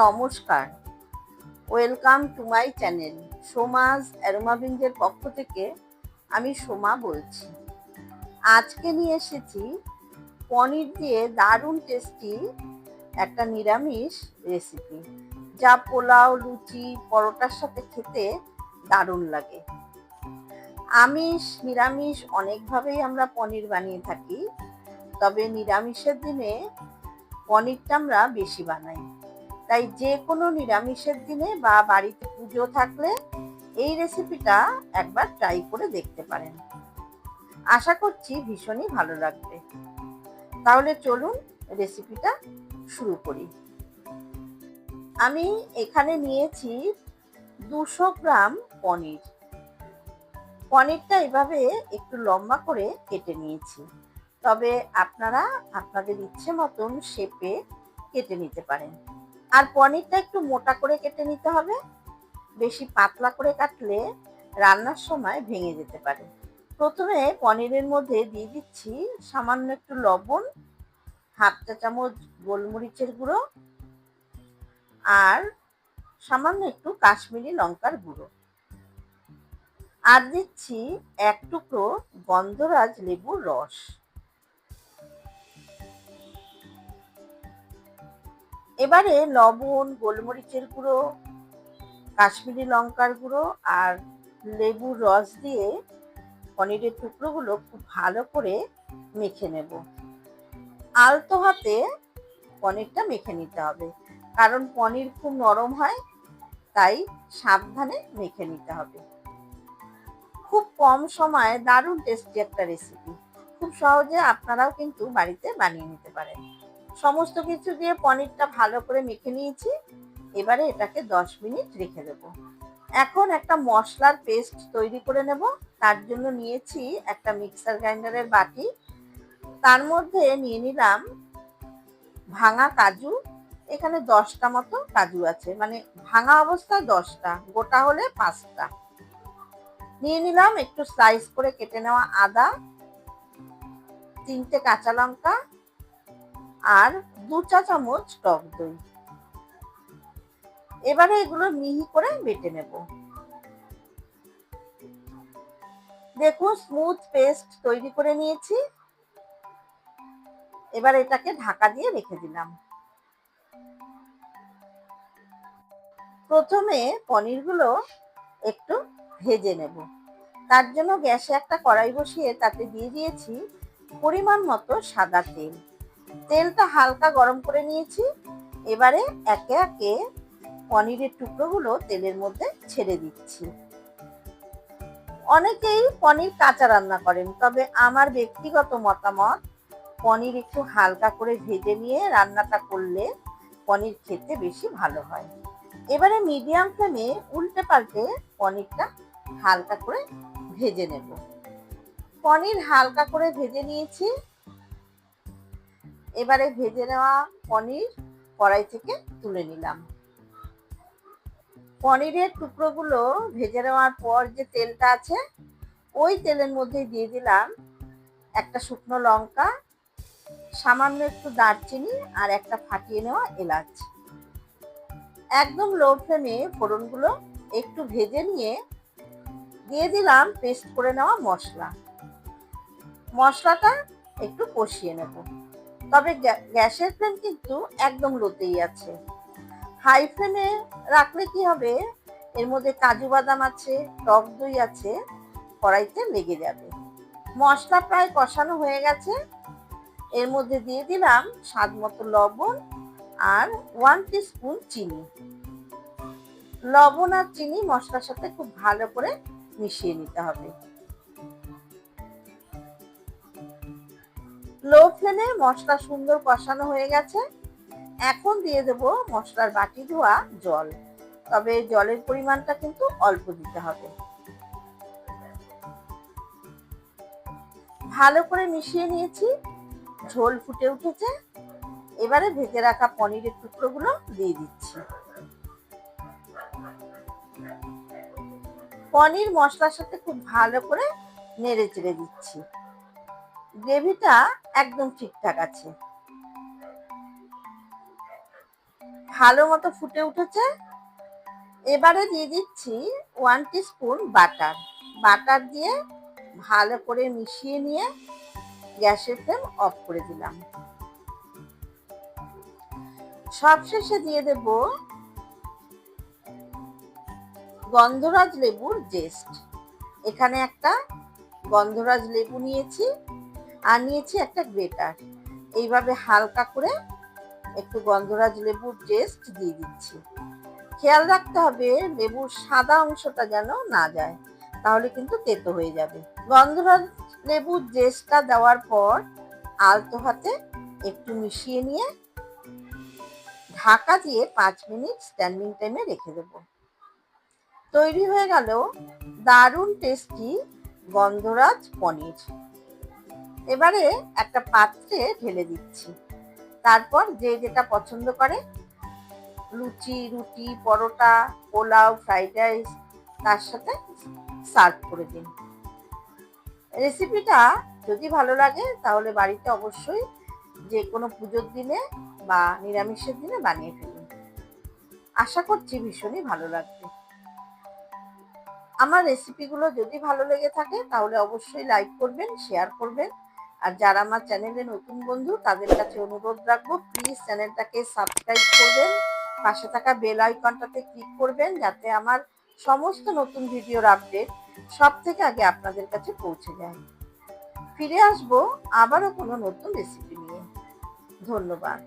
নমস্কার, welcome to my channel. সোমাস অ্যারোমাবিনদের পক্ষ থেকে আমি সোমা বলছি। আজকে নিয়ে এসেছি পনির দিয়ে দারুণ টেস্টি একটা নিরামিষ রেসিপি, যা পোলাও, লুচি, পরোটার সাথে খেতে দারুণ লাগে। আমিষ নিরামিষ অনেকভাবেই আমরা পনির বানিয়ে থাকি, তবে নিরামিষের দিনে পনিরটা আমরা বেশি বানাই। তাই যে কোনো নিরামিষের দিনে বা বাড়িতে পুজো থাকলে এই রেসিপিটা একবার ট্রাই করে দেখতে পারেন। আশা করছি ভীষণই ভালো লাগবে। তাহলে চলুন রেসিপিটা শুরু করি। আমি এখানে নিয়েছি 200 গ্রাম পনির। পনিরটা এভাবে একটু লম্বা করে কেটে নিয়েছি, তবে আপনারা আপনাদের ইচ্ছে মতন শেপে কেটে নিতে পারেন। আর পনিরটা একটু মোটা করে কেটে নিতে হবে, বেশি পাতলা করে কাটলে রান্নার সময় ভেঙে যেতে পারে। প্রথমে পনিরের মধ্যে দিয়ে দিচ্ছি সামান্য একটু লবণ, হাফ চা চামচ গোলমরিচের গুঁড়ো আর সামান্য একটু কাশ্মীরি লঙ্কার গুঁড়ো, আর দিচ্ছি এক টুকরো গন্ধরাজ লেবুর রস। এবারে লবণ, গোলমরিচের গুঁড়ো, কাশ্মীরি লঙ্কার গুঁড়ো আর লেবুর রস দিয়ে পনিরের টুকরোগুলো খুব ভালো করে মেখে নেব। আলতো হাতে পনিরটা মেখে নিতে হবে, কারণ পনির খুব নরম হয়, তাই সাবধানে মেখে নিতে হবে। খুব কম সময়ে দারুণ টেস্টি একটা রেসিপি, খুব সহজে আপনারাও কিন্তু বাড়িতে বানিয়ে নিতে পারেন। সমস্ত কিছু দিয়ে পনিরটা ভালো করে মেখে নিয়েছি। এবারে এটাকে 10 মিনিট রেখে দেব। এখন একটা মশলার পেস্ট তৈরি করে নেব। তার জন্য নিয়েছি একটা মিক্সার গ্রাইন্ডারের বাটি। তার মধ্যে নিয়ে নিলাম ভাঙা কাজু। এখানে 10টা মতো কাজু আছে, মানে ভাঙা অবস্থায় 10টা, গোটা হলে 5টা। নিয়ে নিলাম একটু স্লাইস করে কেটে নেওয়া আদা, 3টে কাঁচা লঙ্কা আর 2 চা চামচ টক দই। এবারে এগুলো মিহি করে বেটে নেব। দেখুন, স্মুথ পেস্ট তৈরি করে নিয়েছি। এবার এটাকে ঢাকা দিয়ে রেখে দিলাম। প্রথমে পনিরগুলো একটু ভেজে নেব। তার জন্য গ্যাসে একটা কড়াই বসিয়ে তাতে দিয়ে দিয়েছি পরিমাণ মতো সাদা তেল। তেলটা হালকা গরম করে নিয়েছি। এবারে একে একে পনিরের টুকরোগুলো তেলের মধ্যে ছেড়ে দিচ্ছি। অনেকেই পনির কাঁচা রান্না করেন, তবে আমার ব্যক্তিগত মতামত, পনির একটু হালকা করে ভেজে নিয়ে রান্নাটা করলে পনির খেতে বেশি ভালো হয়। এবারে মিডিয়াম ফ্লেমে উল্টে পাল্টে পনিরটা হালকা করে ভেজে নেব। পনির হালকা করে ভেজে নিয়েছি। এবারে ভেজে নেওয়া পনির কড়াই থেকে তুলে নিলাম। পনিরের টুকরোগুলো ভেজে নেওয়ার পর যে তেলটা আছে, ওই তেলের মধ্যে দিয়ে দিলাম একটা শুকনো লঙ্কা, সামান্য একটু দারচিনি আর একটা ফাটিয়ে নেওয়া এলাচ। একদম লো ফ্লেমে ফোড়নগুলো একটু ভেজে নিয়ে দিয়ে দিলাম পেস্ট করে নেওয়া মশলা। মশলাটা একটু কষিয়ে নেব, তবে গ্যাসের ফ্লেম কিন্তু একদম লোতেই আছে। হাই ফ্লেমে রাখলে কি হবে, এর মধ্যে কাজু বাদাম আছে, টক দই আছে, কড়াইতে লেগে যাবে। মশলা প্রায় কষানো হয়ে গেছে। এর মধ্যে দিয়ে দিলাম স্বাদ মতো লবণ আর 1 টিস্পুন চিনি। লবণ আর চিনি মশলার সাথে খুব ভালো করে মিশিয়ে নিতে হবে। লো ফ্লেমে মশলা সুন্দর কষানো হয়ে গেছে। এখন দিয়ে দেব মশলার বাটি ধোয়া জল, তবে জলের পরিমাণটা কিন্তু অল্প দিতে হবে। ভালো করে মিশিয়ে নিয়েছি, ঝোল ফুটে উঠেছে। এবারে ভেজে রাখা পনিরের টুকরোগুলো দিয়ে দিচ্ছি। পনির মশলার সাথে খুব ভালো করে নেড়ে চেড়ে দিচ্ছি। গ্রেভিটা একদম ঠিকঠাক আছে। ভালো মতো ফুটে উঠেছে। এবারে দিয়ে দিচ্ছি 1 টিস্পুন বাটার। বাটার দিয়ে ভালো করে মিশিয়ে নিয়ে গ্যাসের ফ্লেম অফ করে দিলাম। সবশেষে দিয়ে দেব গন্ধরাজ লেবুর জেস্ট। এখানে একটা গন্ধরাজ লেবু নিয়েছি আর নিয়েছি একটা গ্রেটার। এইভাবে হালকা করে একটু গন্ধরাজ লেবুর জেস্ট দিয়ে দিচ্ছি। খেয়াল রাখতে হবে লেবুর সাদা অংশটা যেন না যায়, তাহলে কিন্তু তেতো হয়ে যাবে। গন্ধরাজ লেবুর জেস্টটা দেওয়ার পর আলতো হাতে একটু মিশিয়ে নিয়ে ঢাকা দিয়ে 5 মিনিট স্ট্যান্ডিং টাইমে রেখে দেব। তৈরি হয়ে গেল দারুণ টেস্টি গন্ধরাজ পনির। এবারে একটা পাত্রে ঢেলে দিচ্ছি। তারপর যে যেটা পছন্দ করে লুচি, রুটি, পরোটা, পোলাও, ফ্রাইড রাইস তার সাথে সার্ভ করে দিন। রেসিপিটা যদি ভালো লাগে তাহলে বাড়িতে অবশ্যই যে কোনো পুজোর দিনে বা নিরামিষের দিনে বানিয়ে ফেলুন। আশা করছি ভীষণই ভালো লাগবে। আমার রেসিপিগুলো যদি ভালো লেগে থাকে তাহলে অবশ্যই লাইক করবেন, শেয়ার করবেন। আর যারা আমার চ্যানেলে নতুন বন্ধু তাদের কাছে অনুরোধ রাখবো, প্লিজ চ্যানেলটাকে সাবস্ক্রাইব করবেন, পাশে থাকা বেল আইকনটাতে ক্লিক করবেন যাতে আমার সমস্ত নতুন ভিডিওর আপডেট সব থেকে আগে আপনাদের কাছে পৌঁছে যায়। ফিরে আসবো আবারও কোনো নতুন রেসিপি নিয়ে। ধন্যবাদ।